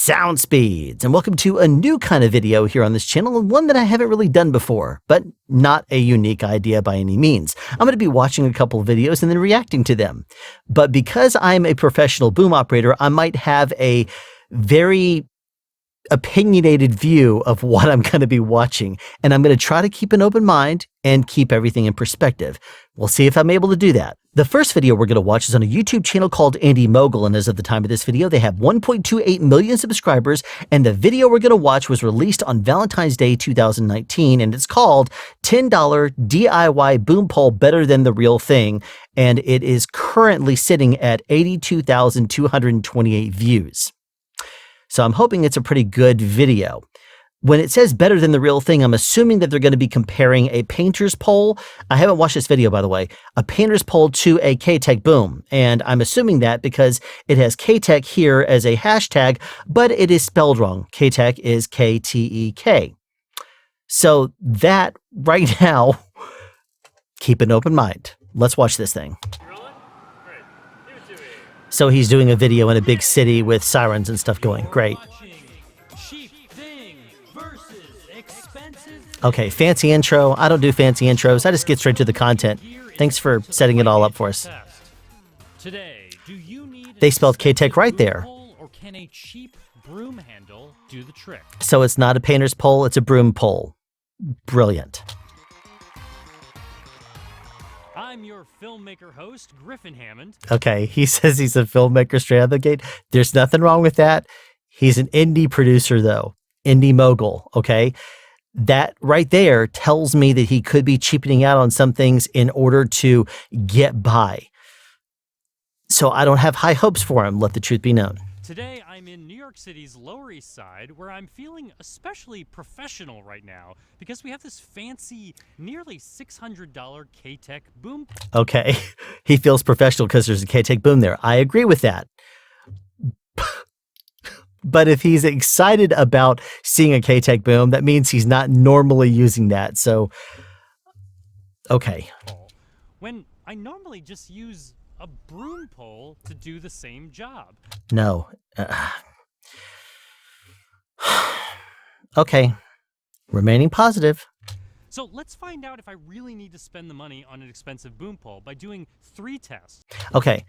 Sound speeds, and welcome to a new kind of video here on this channel, and one that I haven't really done before, but not a unique idea by any means. I'm going to be watching a couple of videos and then reacting to them. But because I'm a professional boom operator, I might have a very opinionated view of what I'm going to be watching, and I'm going to try to keep an open mind and keep everything in perspective. We'll see if I'm able to do that. The first video we're going to watch is on a YouTube channel called Indy Mogul, and as of the time of this video, they have 1.28 million subscribers, and the video we're going to watch was released on Valentine's Day 2019, and it's called $10 DIY Boom Pole Better Than the Real Thing, and it is currently sitting at 82,228 views. So I'm hoping it's a pretty good video. When it says better than the real thing, I'm assuming that they're going to be comparing a painter's pole. I haven't watched this video, by the way, a painter's pole to a K-Tech boom. And I'm assuming that because it has K-Tech here as a hashtag, but it is spelled wrong. K-Tech is K-T-E-K. So that right now, keep an open mind. Let's watch this thing. So he's doing a video in a big city with sirens and stuff going. Great. Okay, fancy intro. I don't do fancy intros. I just get straight to the content. Thanks for setting it all up for us. They spelled K-Tech right there. So it's not a painter's pole, it's a broom pole. Brilliant. I'm your filmmaker host, Griffin Hammond. Okay, he says he's a filmmaker straight out of the gate. There's nothing wrong with that. He's an indie producer, though. Indy Mogul, okay? That right there tells me that he could be cheapening out on some things in order to get by. So I don't have high hopes for him, let the truth be known. Today, I'm in New York City's Lower East Side, where I'm feeling especially professional right now because we have this fancy, nearly $600 K-Tech boom. Okay, he feels professional because there's a K-Tech boom there. I agree with that. But if he's excited about seeing a K-Tech boom, that means he's not normally using that. So, okay. When I normally just use a broom pole to do the same job. No. Okay. Remaining positive. So let's find out if I really need to spend the money on an expensive boom pole by doing 3 tests. Okay.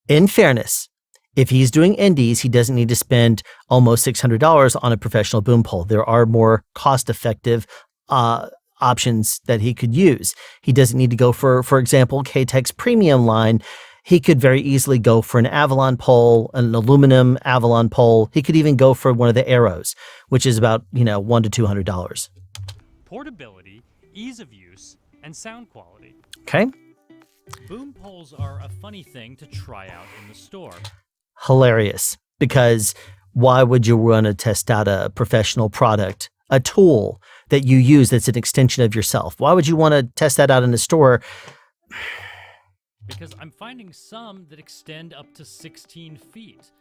In fairness, if he's doing indies, he doesn't need to spend almost $600 on a professional boom pole. There are more cost-effective options that he could use. He doesn't need to go for example, K-Tech's premium line. He could very easily go for an Avalon pole, an aluminum Avalon pole. He could even go for one of the arrows, which is about, $100 to $200. Portability, ease of use, and sound quality. Okay. Boom poles are a funny thing to try out in the store. Hilarious, because why would you want to test out a professional product, a tool that you use that's an extension of yourself? Why would you want to test that out in the store? Because I'm finding some that extend up to 16 feet.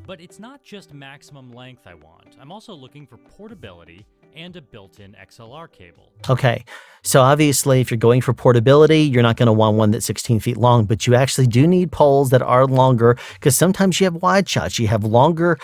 But it's not just maximum length I want. I'm also looking for portability and a built-in XLR cable. Okay, so obviously if you're going for portability, you're not going to want one that's 16 feet long, but you actually do need poles that are longer because sometimes you have wide shots, you have longer,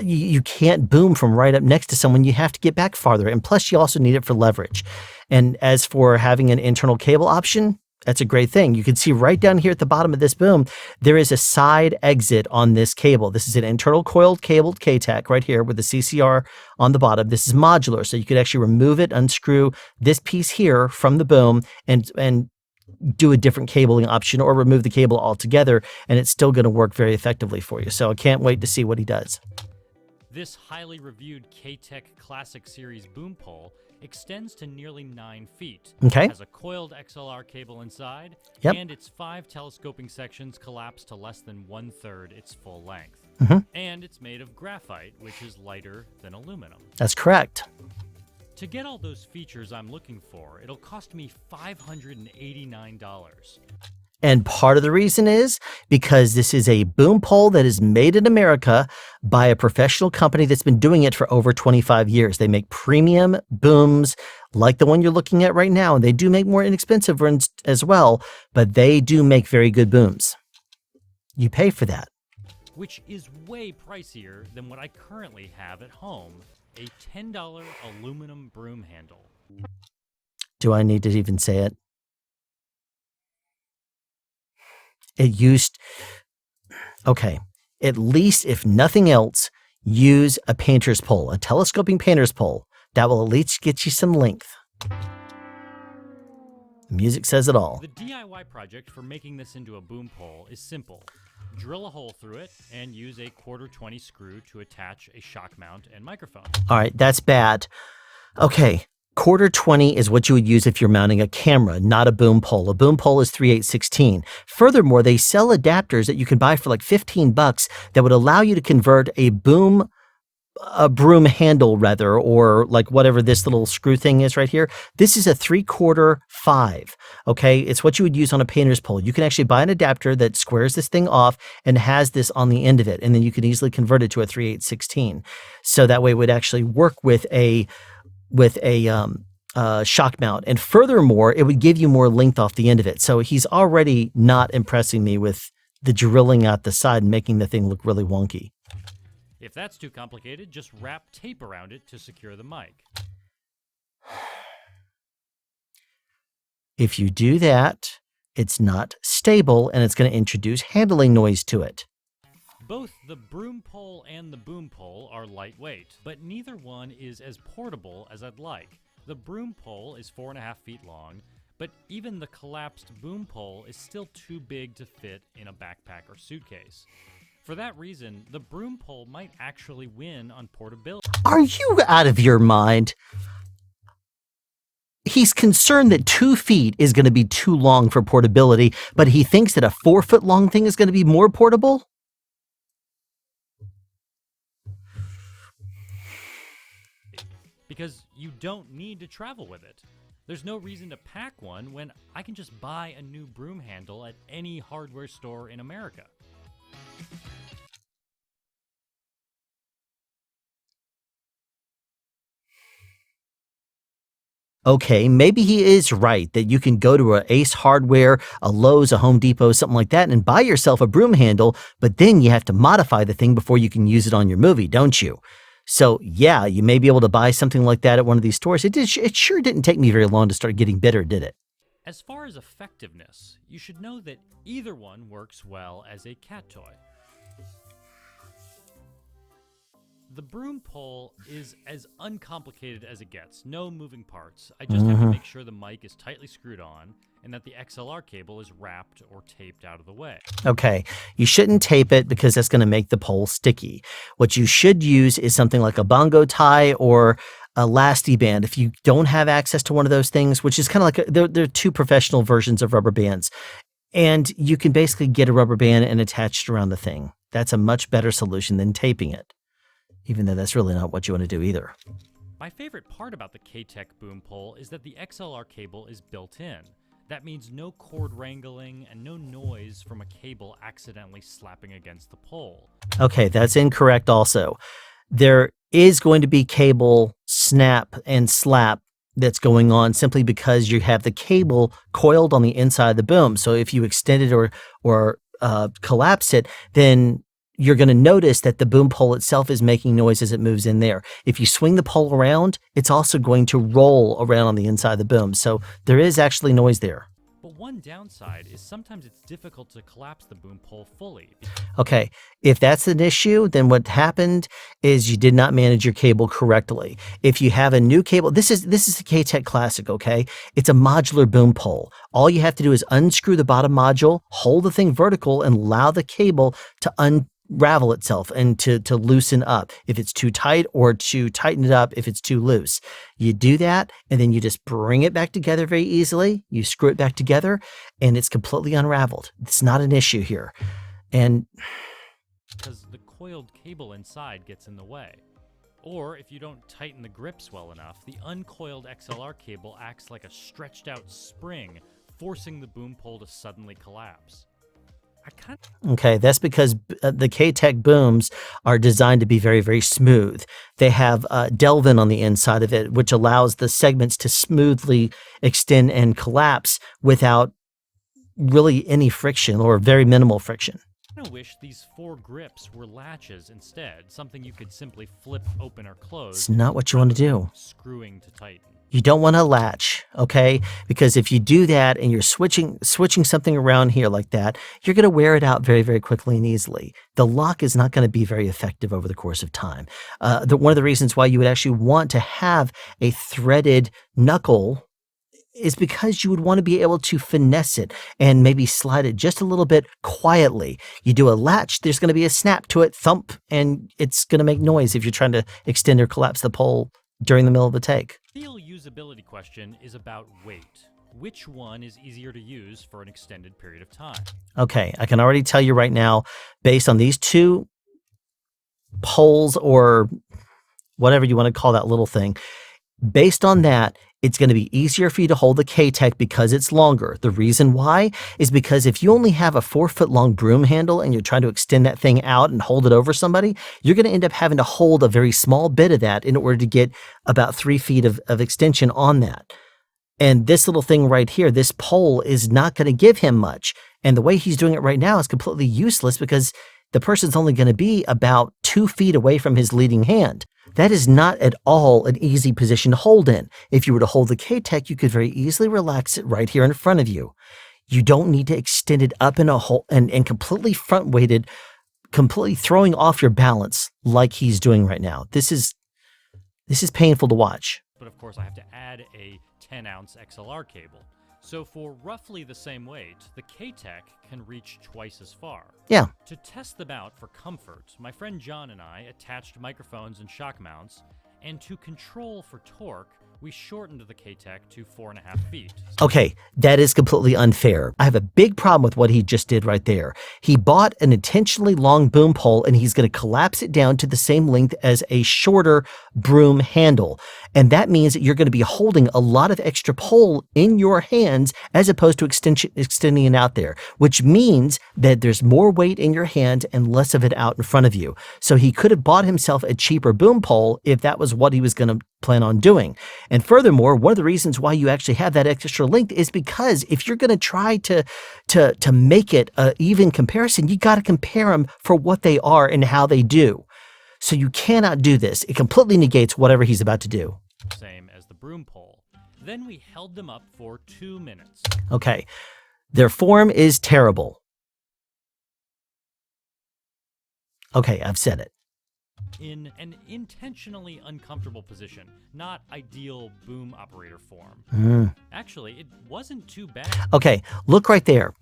you can't boom from right up next to someone, you have to get back farther, and plus you also need it for leverage. And as for having an internal cable option, that's a great thing. You can see right down here at the bottom of this boom, there is a side exit on this cable. This is an internal coiled cabled K-Tech right here with the CCR on the bottom. This is modular, so you could actually remove it, unscrew this piece here from the boom and do a different cabling option or remove the cable altogether, and it's still going to work very effectively for you. So I can't wait to see what he does. This highly reviewed K-Tech Classic Series boom pole extends to nearly 9 feet. Okay. It has a coiled XLR cable inside, yep. And its 5 telescoping sections collapse to less than 1/3 its full length. Mm-hmm. And it's made of graphite, which is lighter than aluminum. That's correct. To get all those features I'm looking for, it'll cost me $589. And part of the reason is because this is a boom pole that is made in America by a professional company that's been doing it for over 25 years. They make premium booms like the one you're looking at right now, and they do make more inexpensive ones as well, but they do make very good booms. You pay for that. which is way pricier than what I currently have at home, a $10 aluminum broom handle. Do I need to even say it? It used... Okay, at least if nothing else, use a painter's pole, a telescoping painter's pole. That will at least get you some length. The music says it all. The DIY project for making this into a boom pole is simple. Drill a hole through it and use a 1/4 20 screw to attach a shock mount and microphone. All right, that's bad. Okay, 1/4 20 is what you would use if you're mounting a camera, not a boom pole. A boom pole is 3/8 Furthermore, they sell adapters that you can buy for like $15 that would allow you to convert a broom handle rather, or like whatever this little screw thing is right here. This is a 3/4 5. Okay, it's what you would use on a painter's pole. You can actually buy an adapter that squares this thing off and has this on the end of it, and then you can easily convert it to a 3/8. So that way it would actually work with a shock mount, and furthermore, it would give you more length off the end of it. So he's already not impressing me with the drilling out the side and making the thing look really wonky. If that's too complicated, just wrap tape around it to secure the mic. If you do that, it's not stable and it's going to introduce handling noise to it. Both the broom pole and the boom pole are lightweight, but neither one is as portable as I'd like. The broom pole is 4.5 feet long, but even the collapsed boom pole is still too big to fit in a backpack or suitcase. For that reason, the broom pole might actually win on portability. Are you out of your mind? He's concerned that 2 feet is going to be too long for portability, but he thinks that a 4-foot long thing is going to be more portable? Because you don't need to travel with it. There's no reason to pack one when I can just buy a new broom handle at any hardware store in America. Okay, maybe he is right that you can go to a Ace Hardware, a Lowe's, a Home Depot, something like that, and buy yourself a broom handle, but then you have to modify the thing before you can use it on your movie, don't you? So yeah, you may be able to buy something like that at one of these stores. It sure didn't take me very long to start getting bitter, did it? As far as effectiveness, you should know that either one works well as a cat toy. The broom pole is as uncomplicated as it gets. No moving parts. I just have to make sure the mic is tightly screwed on and that the XLR cable is wrapped or taped out of the way. Okay, you shouldn't tape it because that's going to make the pole sticky. What you should use is something like a bongo tie or a lasty band. If you don't have access to one of those things, which is kind of like, they're two professional versions of rubber bands, and you can basically get a rubber band and attach it around the thing. That's a much better solution than taping it, even though that's really not what you want to do either. My favorite part about the K-Tech boom pole is that the XLR cable is built in. That means no cord wrangling and no noise from a cable accidentally slapping against the pole. Okay, that's incorrect also. There is going to be cable snap and slap that's going on simply because you have the cable coiled on the inside of the boom. So if you extend it or collapse it, then you're going to notice that the boom pole itself is making noise as it moves in there. If you swing the pole around, it's also going to roll around on the inside of the boom. So there is actually noise there. But one downside is sometimes it's difficult to collapse the boom pole fully. Okay, if that's an issue, then what happened is you did not manage your cable correctly. If you have a new cable, this is the K-Tech Classic, okay? It's a modular boom pole. All you have to do is unscrew the bottom module, hold the thing vertical, and allow the cable to unravel itself and to loosen up if it's too tight, or to tighten it up if it's too loose. You do that, and then you just bring it back together very easily. You screw it back together, and it's completely unraveled. It's not an issue here. And because the coiled cable inside gets in the way. Or if you don't tighten the grips well enough, the uncoiled XLR cable acts like a stretched out spring, forcing the boom pole to suddenly collapse. Okay, that's because the K-Tech booms are designed to be very, very smooth. They have Delvin on the inside of it, which allows the segments to smoothly extend and collapse without really any friction or very minimal friction. of wish these 4 grips were latches instead, something you could simply flip open or close. It's not what you want to do. Screwing to tighten. You don't want to latch, okay? Because if you do that and you're switching something around here like that, you're going to wear it out very, very quickly and easily. The lock is not going to be very effective over the course of time. One of the reasons why you would actually want to have a threaded knuckle is because you would want to be able to finesse it and maybe slide it just a little bit quietly. You do a latch, there's going to be a snap to it, thump, and it's going to make noise if you're trying to extend or collapse the pole during the middle of a take. The real usability question is about weight. Which one is easier to use for an extended period of time? Okay, I can already tell you right now, based on these 2 poles or whatever you want to call that little thing, based on that, it's going to be easier for you to hold the K-Tech because it's longer. The reason why is because if you only have a 4-foot-long broom handle and you're trying to extend that thing out and hold it over somebody, you're going to end up having to hold a very small bit of that in order to get about 3 feet of extension on that. And this little thing right here, this pole, is not going to give him much. And the way he's doing it right now is completely useless because the person's only going to be about 2 feet away from his leading hand. That is not at all an easy position to hold in. If you were to hold the K-Tech, you could very easily relax it right here in front of you. You don't need to extend it up in a hole and completely front-weighted, completely throwing off your balance like he's doing right now. This is painful to watch. But of course, I have to add a 10-ounce XLR cable. So for roughly the same weight, the K-Tech can reach twice as far. Yeah. To test them out for comfort, my friend John and I attached microphones and shock mounts, and to control for torque, we shortened the K-Tech to 4.5 feet. Okay, that is completely unfair. I have a big problem with what he just did right there. He bought an intentionally long boom pole and he's going to collapse it down to the same length as a shorter broom handle. And that means that you're going to be holding a lot of extra pole in your hands as opposed to extending it out there, which means that there's more weight in your hand and less of it out in front of you. So he could have bought himself a cheaper boom pole if that was what he was going to plan on doing. And furthermore, one of the reasons why you actually have that extra length is because if you're going to try to make it an even comparison, you got to compare them for what they are and how they do. So you cannot do this. It completely negates whatever he's about to do. Same as the broom pole. Then we held them up for 2 minutes. Okay. Their form is terrible. Okay, I've said it. In an intentionally uncomfortable position, not ideal boom operator form. Actually, it wasn't too bad. Okay, look right there.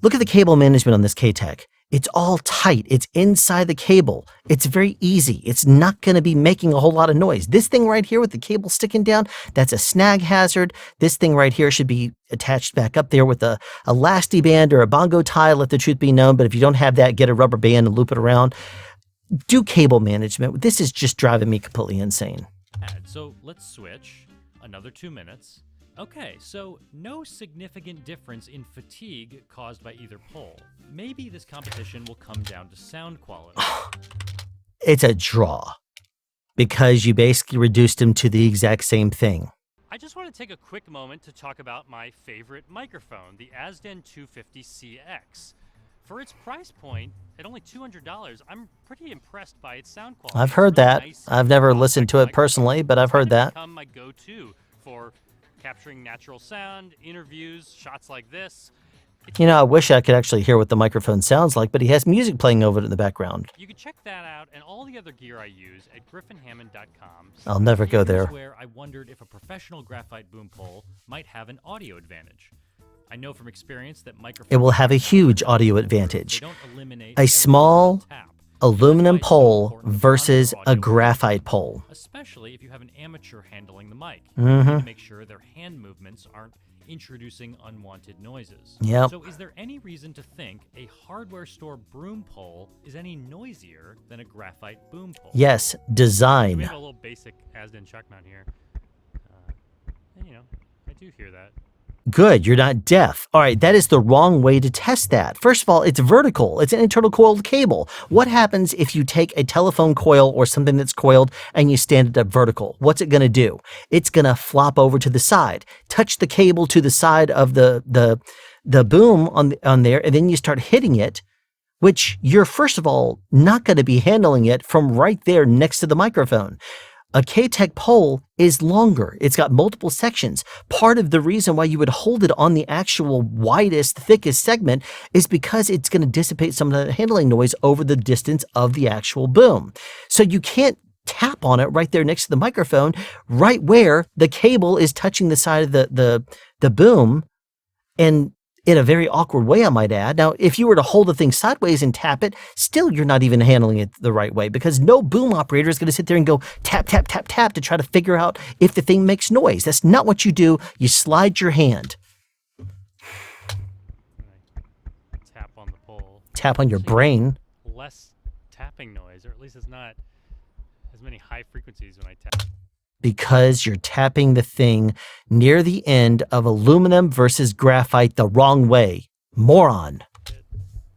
Look at the cable management on this K-Tech. It's all tight. It's inside the cable. It's very easy. It's not going to be making a whole lot of noise. This thing right here with the cable sticking down, that's a snag hazard. This thing right here should be attached back up there with a elastic band or a bongo tie, let the truth be known. But if you don't have that, get a rubber band and loop it around. Do cable management. This is just driving me completely insane. So let's switch. Another 2 minutes. Okay, so no significant difference in fatigue caused by either pole. Maybe this competition will come down to sound quality. It's a draw because you basically reduced him to the exact same thing. I just want to take a quick moment to talk about my favorite microphone, the Azden 250CX. For its price point, at only $200, I'm pretty impressed by its sound quality. I've heard that. Nice, I've never listened to it personally, but I've heard that. It's become my go-to for capturing natural sound, interviews, shots like this. You know, I wish I could actually hear what the microphone sounds like, but he has music playing over it in the background. You can check that out and all the other gear I use at griffinhammond.com. I'll never go there. Here's where I wondered if a professional graphite boom pole might have an audio advantage. I know from experience that microphones... It will have a huge audio advantage. They don't eliminate A small tap. aluminum That's why it's so pole important to versus monitor a audio graphite pole. especially if you have an amateur handling the mic. You need to make sure their hand movements aren't introducing unwanted noises. Yep. So is there any reason to think a hardware store broom pole is any noisier than a graphite boom pole? Yes, We design. have a little basic Azden chuck mount here. And, you know, I do hear that. Good, you're not deaf. All right, that is the wrong way to test that. First of all, it's vertical. It's an internal coiled cable. What happens if you take a telephone coil or something that's coiled and you stand it up vertical? What's it going to do? It's going to flop over to the side, touch the cable to the side of the boom on there, and then you start hitting it which you're first of all not going to be handling it from right there next to the microphone. A K-Tech pole is longer. It's got multiple sections. Part of the reason why you would hold it on the actual widest, thickest segment is because it's going to dissipate some of the handling noise over the distance of the actual boom. So you can't tap on it right there next to the microphone, right where the cable is touching the side of the boom, and in a very awkward way, I might add. Now, if you were to hold the thing sideways and tap it, still you're not even handling it the right way, because no boom operator is going to sit there and go tap, tap, tap, tap to try to figure out if the thing makes noise. That's not what you do. You slide your hand. Tap on the pole. Tap on your brain. Less tapping noise, or at least it's not as many high frequencies when I tap. Because you're tapping the thing near the end of aluminum versus graphite the wrong way. Moron.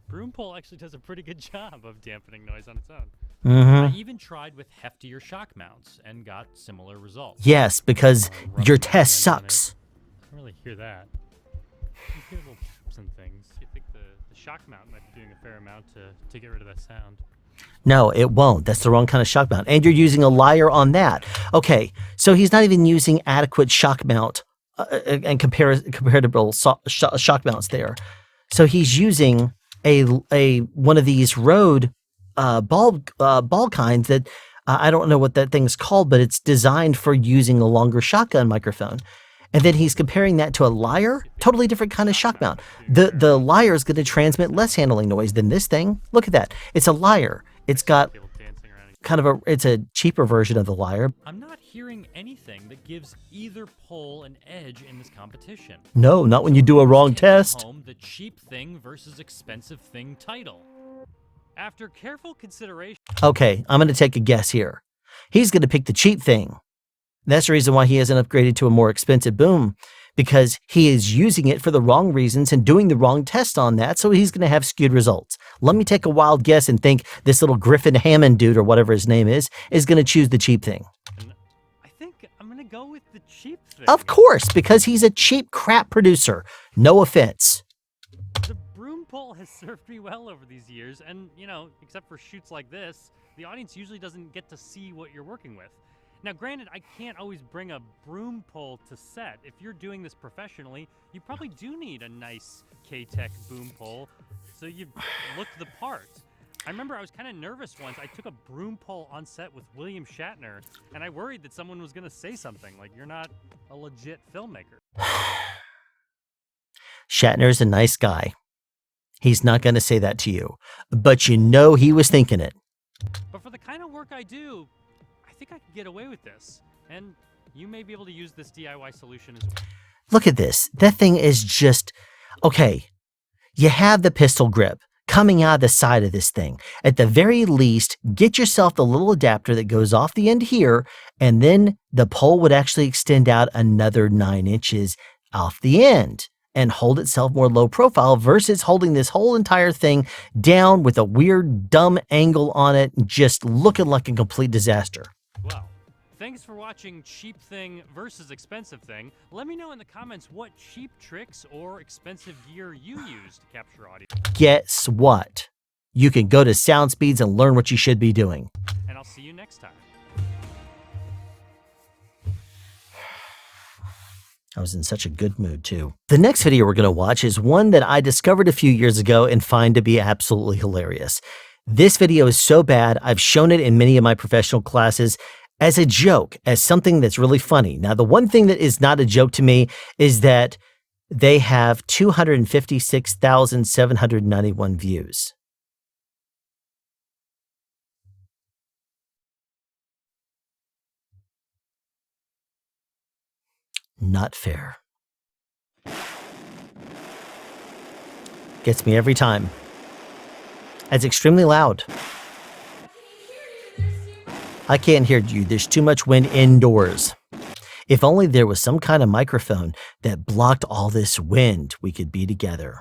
Broom pole actually does a pretty good job of dampening noise on its own. Mm-hmm. I even tried with heftier shock mounts and got similar results. Yes, because your test sucks. I don't really hear that. You hear little taps and things. You think the shock mount might be doing a fair amount to get rid of that sound. No, it won't. That's the wrong kind of shock mount. And you're using a liar on that. Okay, so he's not even using adequate shock mount and comparable shock mounts there. So he's using a one of these Rode ball kinds that I don't know what that thing's called, but it's designed for using a longer shotgun microphone. And then he's comparing that to a lyre, totally different kind of shock mount. The lyre is going to transmit less handling noise than this thing. Look at that. It's a lyre. It's got kind of it's a cheaper version of the lyre. I'm not hearing anything that gives either pole an edge in this competition. No, not when you do a wrong test. Home the cheap thing versus expensive thing title. After careful consideration. Okay, I'm going to take a guess here. He's going to pick the cheap thing. That's the reason why he hasn't upgraded to a more expensive boom, because he is using it for the wrong reasons and doing the wrong test on that, so he's going to have skewed results. Let me take a wild guess and think this little Griffin Hammond dude, or whatever his name is going to choose the cheap thing. I think I'm going to go with the cheap thing. Of course, because he's a cheap crap producer. No offense. The broom pole has served me well over these years, and, you know, except for shoots like this, the audience usually doesn't get to see what you're working with. Now, granted, I can't always bring a broom pole to set. If you're doing this professionally, you probably do need a nice K-Tech boom pole, so you look the part. I remember I was kind of nervous once. I took a broom pole on set with William Shatner, and I worried that someone was going to say something, like, you're not a legit filmmaker. Shatner's a nice guy. He's not going to say that to you, but you know he was thinking it. But for the kind of work I do, I think I can get away with this, and you may be able to use this DIY solution as well. Look at this. That thing is just, okay, you have the pistol grip coming out of the side of this thing. At the very least, get yourself the little adapter that goes off the end here, and then the pole would actually extend out another 9 inches off the end and hold itself more low profile versus holding this whole entire thing down with a weird, dumb angle on it, just looking like a complete disaster. Well, thanks for watching Cheap Thing versus Expensive Thing. Let me know in the comments what cheap tricks or expensive gear you use to capture audio. Guess what? You can go to SoundSpeeds and learn what you should be doing. And I'll see you next time. I was in such a good mood too. The next video we're going to watch is one that I discovered a few years ago and find to be absolutely hilarious. This video is so bad, I've shown it in many of my professional classes as a joke, as something that's really funny. Now, the one thing that is not a joke to me is that they have 256,791 views. Not fair. Gets me every time. It's extremely loud. I can't hear you. There's too much wind indoors. If only there was some kind of microphone that blocked all this wind, we could be together.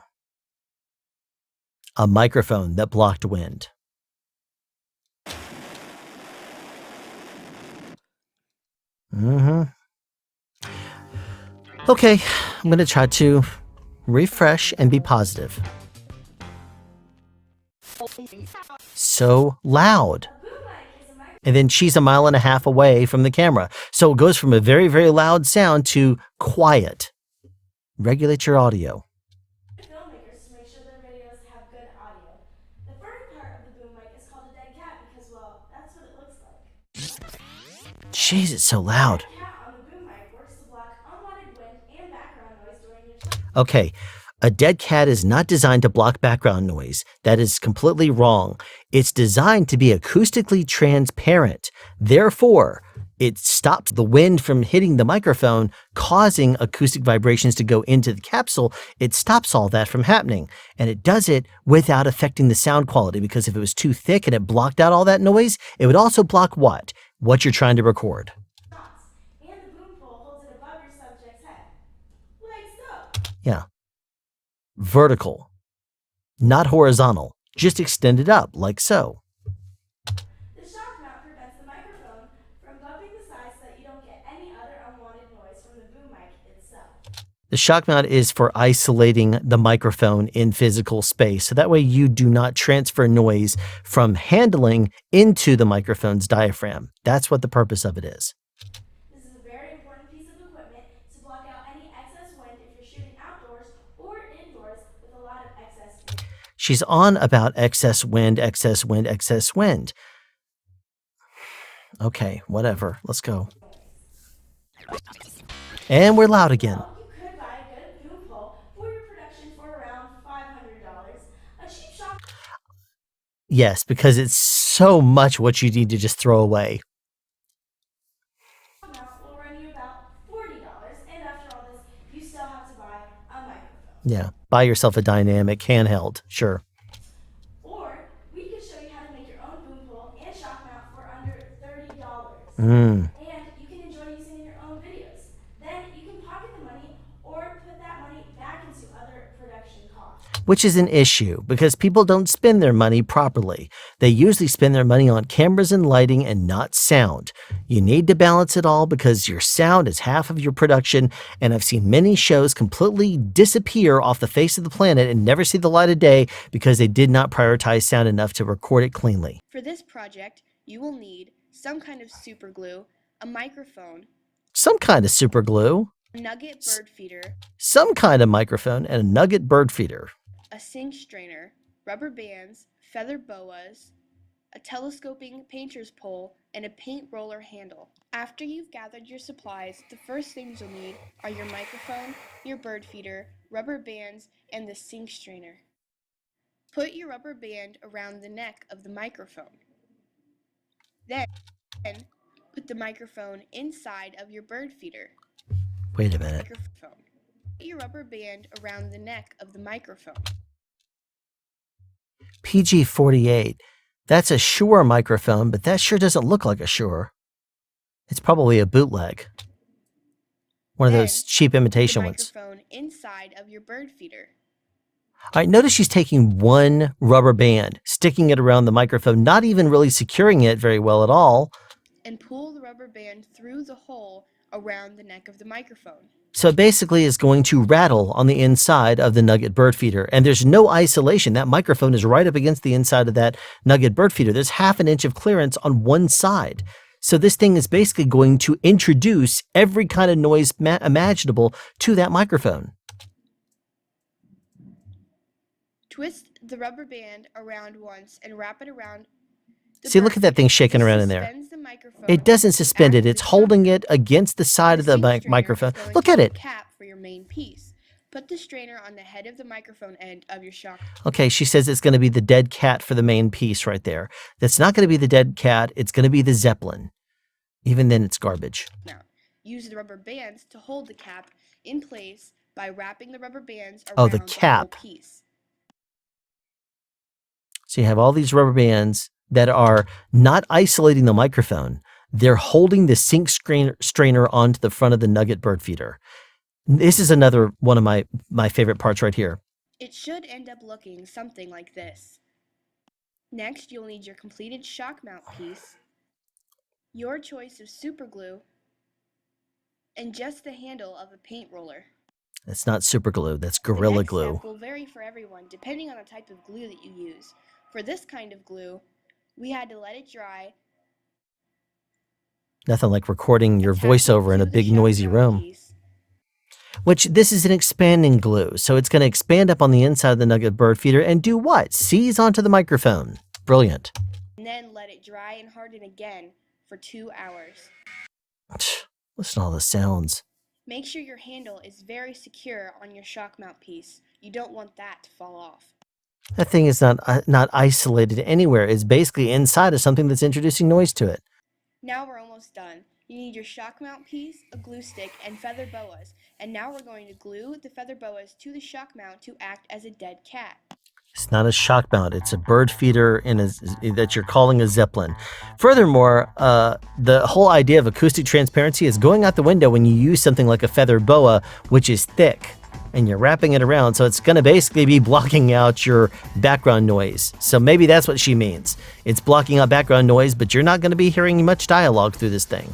A microphone that blocked wind. Okay, I'm going to try to refresh and be positive. so loud. A boom mic is a microphone. And then she's a mile and a half away from the camera. So it goes from a very, very loud sound to quiet. Regulate your audio. Filmmakers to make sure their videos have good audio. The front part of the boom mic is called a dead cat because, well, that's what it looks like. Jeez, it's so loud. The cat on the boom mic works to block unwanted wind and background noise during your shot. Okay, a dead cat is not designed to block background noise. That is completely wrong. It's designed to be acoustically transparent. Therefore, it stops the wind from hitting the microphone, causing acoustic vibrations to go into the capsule. It stops all that from happening. And it does it without affecting the sound quality, because if it was too thick and it blocked out all that noise, it would also block what? What you're trying to record. Shots. And the boom pole holds it above your subject's head. Like so. Yeah. Vertical, not horizontal, just extended up like so. The shock mount prevents the microphone from bumping the sides so that you don't get any other unwanted noise from the boom mic itself. The shock mount is for isolating the microphone in physical space, so that way you do not transfer noise from handling into the microphone's diaphragm. That's what the purpose of it is. This is a very important piece of equipment to block out any excess wind if you're shooting outdoors or indoors with a lot of excess wind. She's on about excess wind, excess wind, excess wind. Okay, whatever. Let's go. And we're loud again. Well, you could buy a good boom pole for your production for around $500. A cheap shock Yes, because it's so much what you need to just throw away. mount will run you about $40, and after all this, you still have to buy a microphone. Yeah, buy yourself a dynamic handheld, sure. Or we could show you how to make your own boom pole and shock mount for under $30. Mm. And you can enjoy using in your own videos. Then you can pocket the money or put that money back into other production costs. Which is an issue because people don't spend their money properly. They usually spend their money on cameras and lighting and not sound. You need to balance it all because your sound is half of your production, and I've seen many shows completely disappear off the face of the planet and never see the light of day because they did not prioritize sound enough to record it cleanly. For this project, you will need some kind of super glue, a microphone, Some kind of super glue, a nugget bird feeder, some kind of microphone, and a nugget bird feeder. a sink strainer, rubber bands, feather boas, a telescoping painter's pole, and a paint roller handle. After you've gathered your supplies, the first things you'll need are your microphone, your bird feeder, rubber bands, and the sink strainer. Put your rubber band around the neck of the microphone. Then, put the microphone inside of your bird feeder. Wait a minute. Microphone. Put your rubber band around the neck of the microphone. PG-48. That's a Shure microphone, but that sure doesn't look like a Shure. It's probably a bootleg. One of those Then, cheap Put the imitation ones. microphone inside of your bird feeder. All right, notice she's taking one rubber band, sticking it around the microphone, not even really securing it very well at all. And pull the rubber band through the hole around the neck of the microphone. So it basically is going to rattle on the inside of the nugget bird feeder. And there's no isolation. That microphone is right up against the inside of that nugget bird feeder. There's half an inch of clearance on one side. So this thing is basically going to introduce every kind of noise imaginable to that microphone. Twist the rubber band around once and wrap it around the See, bird look at that thing shaking This around in there. suspends the microphone It doesn't suspend it. after It's the holding shock it against the side of the sink strainer microphone. is going Look to at be it. the cap for your main piece. Put the strainer on the head of the microphone end of your shock. Okay, she says it's going to be the dead cat for the main piece right there. That's not going to be the dead cat. It's going to be the Zeppelin. Even then, it's garbage. Now, use the rubber bands to hold the cap in place by wrapping the rubber bands around Oh, the whole cap. piece. So you have all these rubber bands that are not isolating the microphone. They're holding the sink strainer onto the front of the nugget bird feeder. This is another one of my favorite parts right here. It should end up looking something like this. Next, you'll need your completed shock mount piece, your choice of super glue, and just the handle of a paint roller. That's not super glue. That's The Gorilla next Glue. step will vary for everyone depending on the type of glue that you use. For this kind of glue, We had to let it dry. Nothing like recording your attach it voiceover in to a the big shock noisy mount room. piece. Which this is an expanding glue, so it's going to expand up on the inside of the nugget bird feeder and do what? Seize onto the microphone. Brilliant. And then let it dry and harden again for 2 hours. Listen to all the sounds. Make sure your handle is very secure on your shock mount piece. You don't want that to fall off. That thing is not isolated anywhere. It's basically inside of something that's introducing noise to it. Now we're almost done. You need your shock mount piece, a glue stick, and feather boas. And now we're going to glue the feather boas to the shock mount to act as a dead cat. It's not a shock mount. It's a bird feeder that you're calling a Zeppelin. Furthermore, the whole idea of acoustic transparency is going out the window when you use something like a feather boa, which is thick, and you're wrapping it around. So it's going to basically be blocking out your background noise. So maybe that's what she means. It's blocking out background noise, but you're not going to be hearing much dialogue through this thing.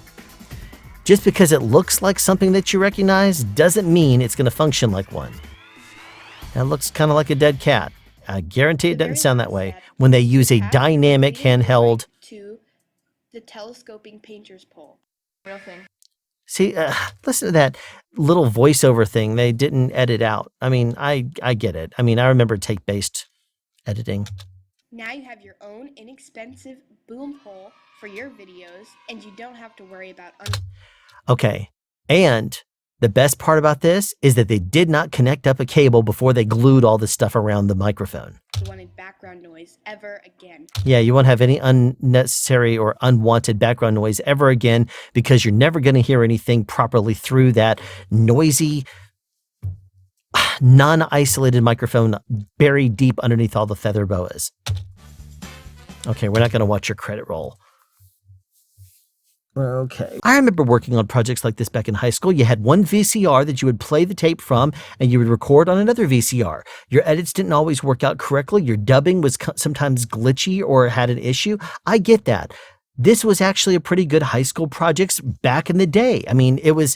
Just because it looks like something that you recognize doesn't mean it's going to function like one. That looks kind of like a dead cat. I guarantee it doesn't sound that way when they use a dynamic handheld. To the telescoping painter's pole. Real thing. See, listen to that little voiceover thing they didn't edit out. I mean, I get it. I mean, I remember tape-based editing. Now you have your own inexpensive boom pole for your videos, and you don't have to worry about Okay, and the best part about this is that they did not connect up a cable before they glued all this stuff around the microphone. unwanted background noise ever again. Yeah, you won't have any unnecessary or unwanted background noise ever again because you're never going to hear anything properly through that noisy, non-isolated microphone buried deep underneath all the feather boas. Okay, we're not going to watch your credit roll. Okay. I remember working on projects like this back in high school. You had one VCR that you would play the tape from, and you would record on another VCR. Your edits didn't always work out correctly. Your dubbing was sometimes glitchy or had an issue. I get that. This was actually a pretty good high school project back in the day. I mean, it was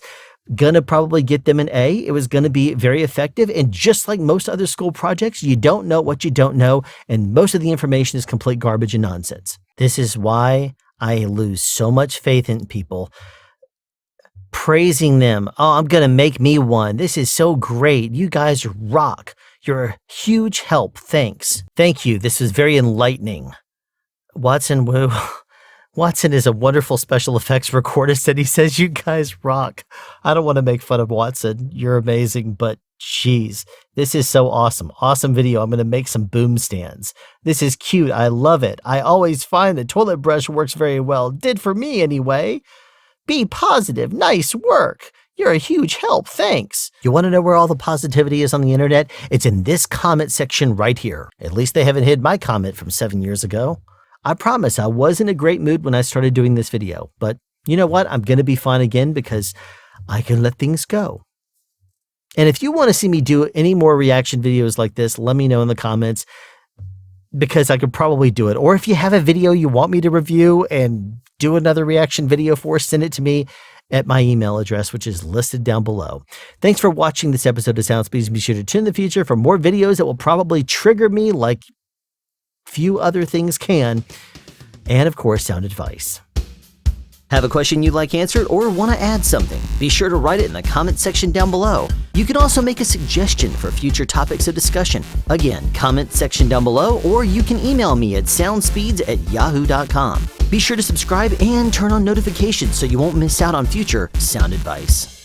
going to probably get them an A. It was going to be very effective. And just like most other school projects, you don't know what you don't know, and most of the information is complete garbage and nonsense. This is why I lose so much faith in people. Praising them. Oh, I'm going to make me one. This is so great. You guys rock. You're a huge help. Thanks. Thank you. This was very enlightening. Watson Wu. Watson is a wonderful special effects recordist, and he says, you guys rock. I don't want to make fun of Watson. You're amazing, but jeez, this is so awesome. Awesome video. I'm going to make some boom stands. This is cute. I love it. I always find the toilet brush works very well. Did for me anyway. Be positive. Nice work. You're a huge help. Thanks. You want to know where all the positivity is on the internet? It's in this comment section right here. At least they haven't hid my comment from 7 years ago. I promise I was in a great mood when I started doing this video, but you know what? I'm going to be fine again because I can let things go. And if you want to see me do any more reaction videos like this, let me know in the comments because I could probably do it. Or if you have a video you want me to review and do another reaction video for, send it to me at my email address, which is listed down below. Thanks for watching this episode of Sound Speeds. Be sure to tune in the future for more videos that will probably trigger me like few other things can. And of course, sound advice. Have a question you'd like answered or want to add something? Be sure to write it in the comment section down below. You can also make a suggestion for future topics of discussion. Again, comment section down below, or you can email me at soundspeeds@yahoo.com. Be sure to subscribe and turn on notifications so you won't miss out on future sound advice.